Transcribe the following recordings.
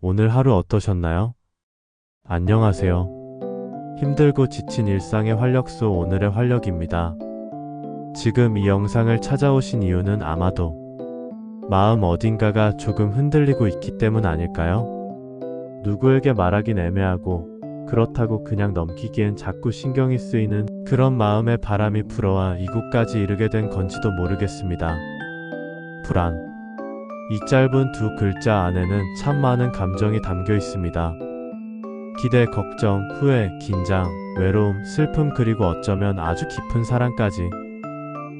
오늘 하루 어떠셨나요? 안녕하세요. 힘들고 지친 일상의 활력소 오늘의 활력입니다. 지금 이 영상을 찾아오신 이유는 아마도 마음 어딘가가 조금 흔들리고 있기 때문 아닐까요? 누구에게 말하긴 애매하고 그렇다고 그냥 넘기기엔 자꾸 신경이 쓰이는 그런 마음의 바람이 불어와 이곳까지 이르게 된 건지도 모르겠습니다. 불안. 이 짧은 두 글자 안에는 참 많은 감정이 담겨 있습니다. 기대, 걱정, 후회, 긴장, 외로움, 슬픔 그리고 어쩌면 아주 깊은 사랑까지.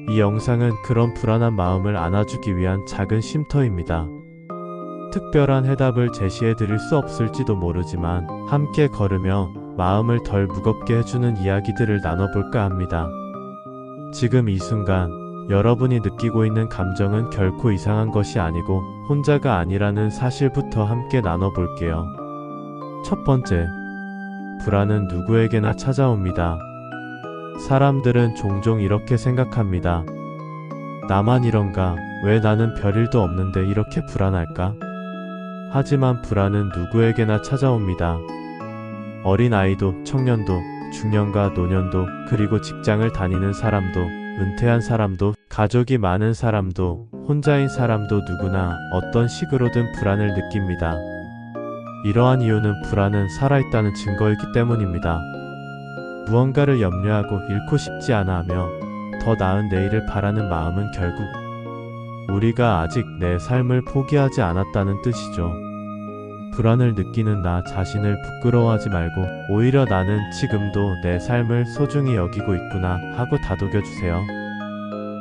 이 영상은 그런 불안한 마음을 안아주기 위한 작은 쉼터입니다. 특별한 해답을 제시해 드릴 수 없을지도 모르지만 함께 걸으며 마음을 덜 무겁게 해주는 이야기들을 나눠볼까 합니다. 지금 이 순간 여러분이 느끼고 있는 감정은 결코 이상한 것이 아니고 혼자가 아니라는 사실부터 함께 나눠볼게요. 첫 번째, 불안은 누구에게나 찾아옵니다. 사람들은 종종 이렇게 생각합니다. 나만 이런가? 왜 나는 별일도 없는데 이렇게 불안할까? 하지만 불안은 누구에게나 찾아옵니다. 어린아이도, 청년도, 중년과 노년도, 그리고 직장을 다니는 사람도, 은퇴한 사람도, 가족이 많은 사람도, 혼자인 사람도 누구나 어떤 식으로든 불안을 느낍니다. 이러한 이유는 불안은 살아있다는 증거이기 때문입니다. 무언가를 염려하고 잃고 싶지 않아 하며 더 나은 내일을 바라는 마음은 결국 우리가 아직 내 삶을 포기하지 않았다는 뜻이죠. 불안을 느끼는 나 자신을 부끄러워하지 말고 오히려 나는 지금도 내 삶을 소중히 여기고 있구나 하고 다독여주세요.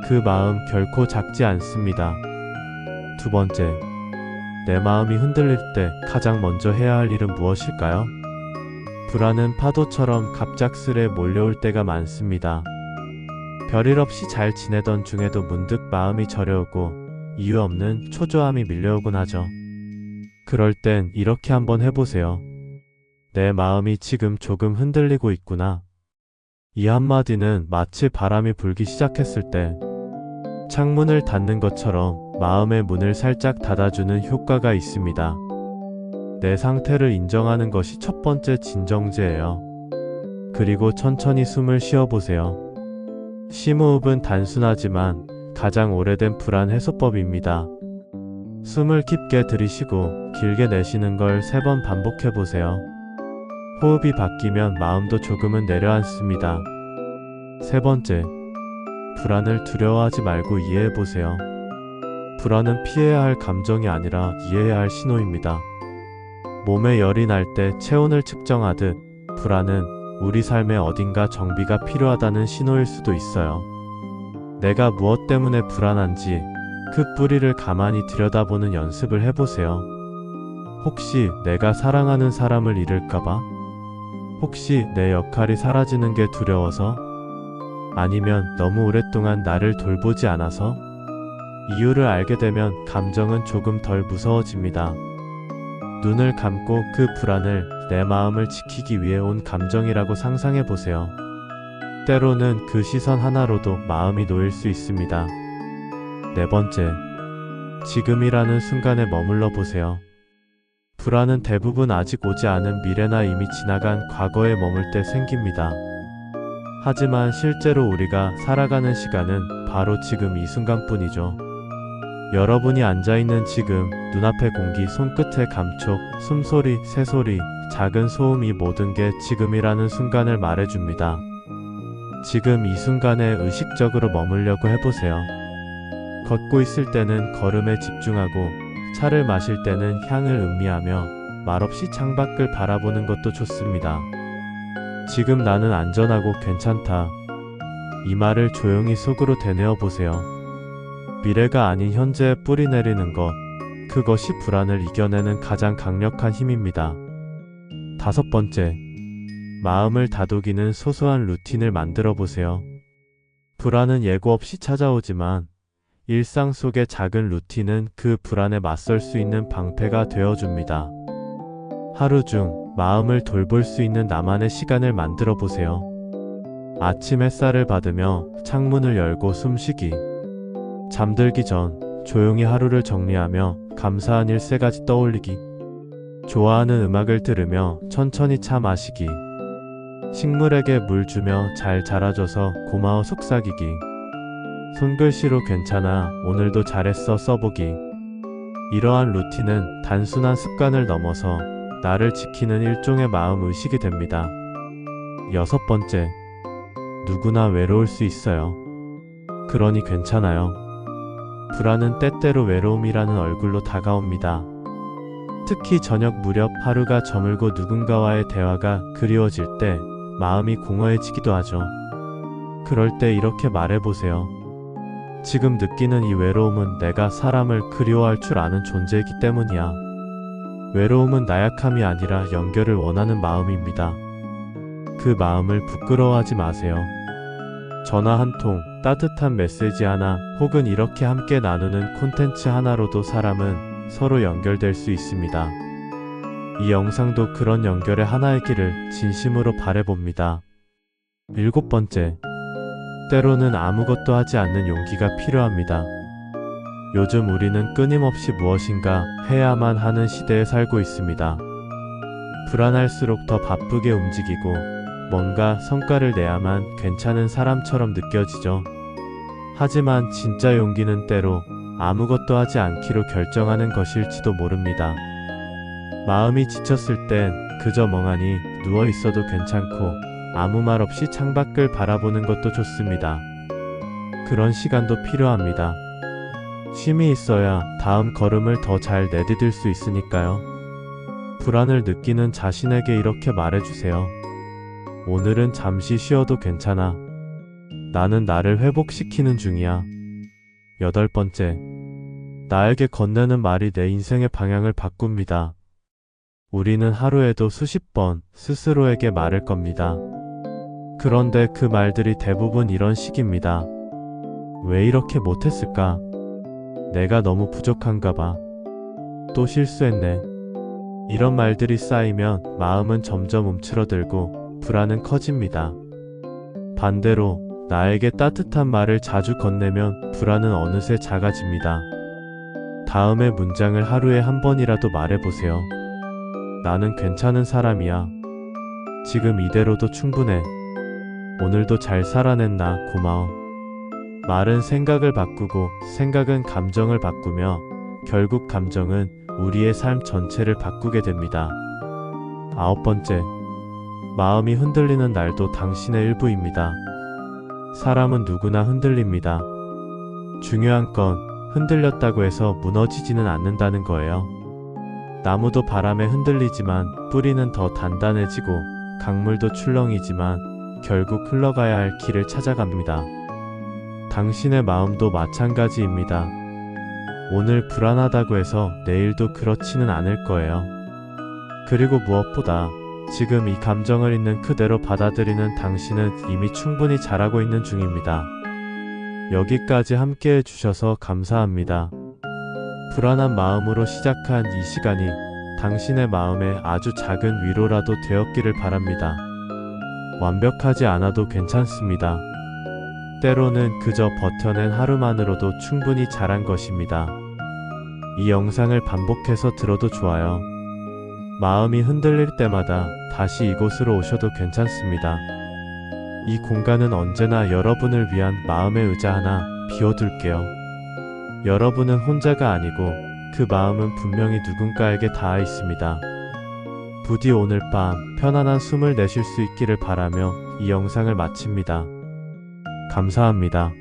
그 마음 결코 작지 않습니다. 두 번째, 내 마음이 흔들릴 때 가장 먼저 해야 할 일은 무엇일까요? 불안은 파도처럼 갑작스레 몰려올 때가 많습니다. 별일 없이 잘 지내던 중에도 문득 마음이 저려오고 이유 없는 초조함이 밀려오곤 하죠. 그럴 땐 이렇게 한번 해보세요. 내 마음이 지금 조금 흔들리고 있구나. 이 한마디는 마치 바람이 불기 시작했을 때 창문을 닫는 것처럼 마음의 문을 살짝 닫아주는 효과가 있습니다. 내 상태를 인정하는 것이 첫 번째 진정제예요. 그리고 천천히 숨을 쉬어보세요. 심호흡은 단순하지만 가장 오래된 불안 해소법입니다. 숨을 깊게 들이쉬고 길게 내쉬는 걸 3번 반복해보세요. 호흡이 바뀌면 마음도 조금은 내려앉습니다. 세 번째, 불안을 두려워하지 말고 이해해보세요. 불안은 피해야 할 감정이 아니라 이해해야 할 신호입니다. 몸에 열이 날 때 체온을 측정하듯 불안은 우리 삶의 어딘가 정비가 필요하다는 신호일 수도 있어요. 내가 무엇 때문에 불안한지 그 뿌리를 가만히 들여다보는 연습을 해보세요. 혹시 내가 사랑하는 사람을 잃을까봐? 혹시 내 역할이 사라지는 게 두려워서? 아니면 너무 오랫동안 나를 돌보지 않아서? 이유를 알게 되면 감정은 조금 덜 무서워집니다. 눈을 감고 그 불안을 내 마음을 지키기 위해 온 감정이라고 상상해 보세요. 때로는 그 시선 하나로도 마음이 놓일 수 있습니다. 네 번째, 지금이라는 순간에 머물러 보세요. 불안은 대부분 아직 오지 않은 미래나 이미 지나간 과거에 머물 때 생깁니다. 하지만 실제로 우리가 살아가는 시간은 바로 지금 이 순간뿐이죠. 여러분이 앉아있는 지금, 눈앞의 공기, 손끝의 감촉, 숨소리, 새소리, 작은 소음 이 모든 게 지금이라는 순간을 말해줍니다. 지금 이 순간에 의식적으로 머물려고 해보세요. 걷고 있을 때는 걸음에 집중하고 차를 마실 때는 향을 음미하며 말없이 창밖을 바라보는 것도 좋습니다. 지금 나는 안전하고 괜찮다. 이 말을 조용히 속으로 되뇌어 보세요. 미래가 아닌 현재에 뿌리 내리는 것, 그것이 불안을 이겨내는 가장 강력한 힘입니다. 다섯 번째, 마음을 다독이는 소소한 루틴을 만들어 보세요. 불안은 예고 없이 찾아오지만 일상 속의 작은 루틴은 그 불안에 맞설 수 있는 방패가 되어줍니다. 하루 중 마음을 돌볼 수 있는 나만의 시간을 만들어 보세요. 아침 햇살을 받으며 창문을 열고 숨쉬기. 잠들기 전 조용히 하루를 정리하며 감사한 일 3가지 떠올리기. 좋아하는 음악을 들으며 천천히 차 마시기. 식물에게 물 주며 잘 자라줘서 고마워 속삭이기. 손글씨로 괜찮아 오늘도 잘했어 써보기. 이러한 루틴은 단순한 습관을 넘어서 나를 지키는 일종의 마음 의식이 됩니다. 6번째, 누구나 외로울 수 있어요. 그러니 괜찮아요. 불안은 때때로 외로움이라는 얼굴로 다가옵니다. 특히 저녁 무렵 하루가 저물고 누군가와의 대화가 그리워질 때 마음이 공허해지기도 하죠. 그럴 때 이렇게 말해보세요. 지금 느끼는 이 외로움은 내가 사람을 그리워할 줄 아는 존재이기 때문이야. 외로움은 나약함이 아니라 연결을 원하는 마음입니다. 그 마음을 부끄러워하지 마세요. 전화 한 통, 따뜻한 메시지 하나, 혹은 이렇게 함께 나누는 콘텐츠 하나로도 사람은 서로 연결될 수 있습니다. 이 영상도 그런 연결의 하나이기를 진심으로 바라봅니다. 7번째, 때로는 아무것도 하지 않는 용기가 필요합니다. 요즘 우리는 끊임없이 무엇인가 해야만 하는 시대에 살고 있습니다. 불안할수록 더 바쁘게 움직이고 뭔가 성과를 내야만 괜찮은 사람처럼 느껴지죠. 하지만 진짜 용기는 때로 아무것도 하지 않기로 결정하는 것일지도 모릅니다. 마음이 지쳤을 땐 그저 멍하니 누워 있어도 괜찮고 아무 말 없이 창밖을 바라보는 것도 좋습니다. 그런 시간도 필요합니다. 쉼이 있어야 다음 걸음을 더 잘 내디딜 수 있으니까요. 불안을 느끼는 자신에게 이렇게 말해주세요. 오늘은 잠시 쉬어도 괜찮아. 나는 나를 회복시키는 중이야. 8번째, 나에게 건네는 말이 내 인생의 방향을 바꿉니다. 우리는 하루에도 수십 번 스스로에게 말할 겁니다. 그런데 그 말들이 대부분 이런 식입니다. 왜 이렇게 못했을까? 내가 너무 부족한가 봐. 또 실수했네. 이런 말들이 쌓이면 마음은 점점 움츠러들고 불안은 커집니다. 반대로 나에게 따뜻한 말을 자주 건네면 불안은 어느새 작아집니다. 다음의 문장을 하루에 한 번이라도 말해보세요. 나는 괜찮은 사람이야. 지금 이대로도 충분해. 오늘도 잘 살아냈나 고마워. 말은 생각을 바꾸고 생각은 감정을 바꾸며 결국 감정은 우리의 삶 전체를 바꾸게 됩니다. 9번째, 마음이 흔들리는 날도 당신의 일부입니다. 사람은 누구나 흔들립니다. 중요한 건 흔들렸다고 해서 무너지지는 않는다는 거예요. 나무도 바람에 흔들리지만 뿌리는 더 단단해지고 강물도 출렁이지만 결국 흘러가야 할 길을 찾아갑니다. 당신의 마음도 마찬가지입니다. 오늘 불안하다고 해서 내일도 그렇지는 않을 거예요. 그리고 무엇보다 지금 이 감정을 있는 그대로 받아들이는 당신은 이미 충분히 잘하고 있는 중입니다. 여기까지 함께 해주셔서 감사합니다. 불안한 마음으로 시작한 이 시간이 당신의 마음에 아주 작은 위로라도 되었기를 바랍니다. 완벽하지 않아도 괜찮습니다. 때로는 그저 버텨낸 하루만으로도 충분히 잘한 것입니다. 이 영상을 반복해서 들어도 좋아요. 마음이 흔들릴 때마다 다시 이곳으로 오셔도 괜찮습니다. 이 공간은 언제나 여러분을 위한 마음의 의자 하나 비워둘게요. 여러분은 혼자가 아니고 그 마음은 분명히 누군가에게 닿아 있습니다. 부디 오늘 밤 편안한 숨을 내쉴 수 있기를 바라며 이 영상을 마칩니다. 감사합니다.